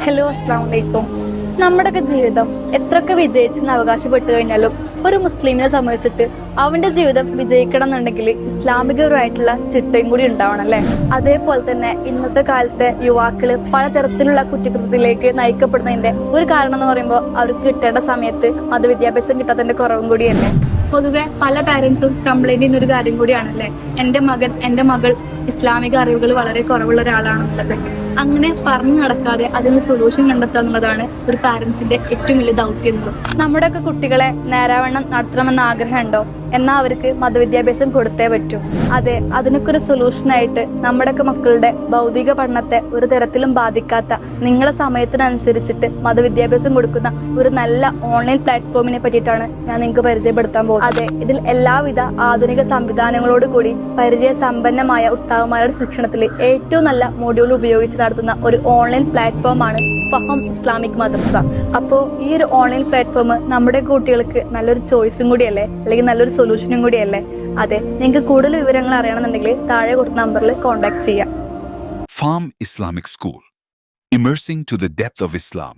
Hello, അസ്സാം വലൈക്കും. നമ്മുടെയൊക്കെ ജീവിതം എത്രയൊക്കെ വിജയിച്ചെന്ന് അവകാശപ്പെട്ടു കഴിഞ്ഞാലും ഒരു മുസ്ലിമിനെ സംബന്ധിച്ചിട്ട് അവന്റെ ജീവിതം വിജയിക്കണം എന്നുണ്ടെങ്കിൽ ഇസ്ലാമികപരമായിട്ടുള്ള ചിട്ടയും കൂടി ഉണ്ടാവണം അല്ലേ. അതേപോലെ തന്നെ ഇന്നത്തെ കാലത്തെ യുവാക്കള് പലതരത്തിലുള്ള കുറ്റകൃത്യത്തിലേക്ക് നയിക്കപ്പെടുന്നതിന്റെ ഒരു കാരണം എന്ന് പറയുമ്പോൾ അവർക്ക് കിട്ടേണ്ട സമയത്ത് മതവിദ്യാഭ്യാസം കിട്ടാത്തതിന്റെ കുറവും കൂടിയല്ലേ. പൊതുവെ പല പാരന്റ്സും കംപ്ലൈന്റ് ചെയ്യുന്ന ഒരു കാര്യം കൂടിയാണല്ലേ, എന്റെ മകൻ എന്റെ മകൾ ഇസ്ലാമിക അറിവുകൾ വളരെ കുറവുള്ള ഒരാളാണെന്നുള്ളത്. അങ്ങനെ പറഞ്ഞു നടക്കാതെ അതിന് സൊല്യൂഷൻ കണ്ടെത്തുക എന്നുള്ളതാണ് ഒരു പാരന്റ്സിന്റെ ഏറ്റവും വലിയ ദൗത്യം എന്നുള്ളത്. നമ്മുടെയൊക്കെ കുട്ടികളെ നേരാവണ്ണം നടത്തണമെന്ന ആഗ്രഹമുണ്ടോ? എന്നാൽ അവർക്ക് മതവിദ്യാഭ്യാസം കൊടുത്തേ പറ്റൂ. അതെ, അതിനൊക്കെ ഒരു സൊല്യൂഷനായിട്ട് നമ്മുടെയൊക്കെ മക്കളുടെ ഭൗതിക പഠനത്തെ ഒരു തരത്തിലും ബാധിക്കാത്ത നിങ്ങളുടെ സമയത്തിനനുസരിച്ചിട്ട് മതവിദ്യാഭ്യാസം കൊടുക്കുന്ന ഒരു നല്ല ഓൺലൈൻ പ്ലാറ്റ്ഫോമിനെ പറ്റിയിട്ടാണ് ഞാൻ നിങ്ങൾക്ക് പരിചയപ്പെടുത്താൻ പോകുന്നത്. അതെ, ഇതിൽ എല്ലാവിധ ആധുനിക സംവിധാനങ്ങളോട് കൂടി പരിചയസമ്പന്നമായ ഉസ്താദുമാരുടെ ശിക്ഷണത്തിൽ ഏറ്റവും നല്ല മൊഡ്യൂൾ ഉപയോഗിച്ച് നടത്തുന്ന ഒരു ഓൺലൈൻ പ്ലാറ്റ്ഫോമാണ് ഫഹം ഇസ്ലാമിക് മദ്രസ. അപ്പോൾ ഈ ഒരു ഓൺലൈൻ പ്ലാറ്റ്ഫോം നമ്മുടെ കുട്ടികൾക്ക് നല്ലൊരു ചോയ്സും കൂടിയല്ലേ, അല്ലെങ്കിൽ നല്ലൊരു സൊല്യൂഷനും കൂടിയല്ലേ. അതെ, നിങ്ങൾക്ക് കൂടുതൽ വിവരങ്ങൾ അറിയണമെന്നുണ്ടെങ്കിൽ താഴെ കൊടുത്ത നമ്പറിൽ കോൺടാക്ട് ചെയ്യാം. Farm Islamic School, immersing to the depth of Islam.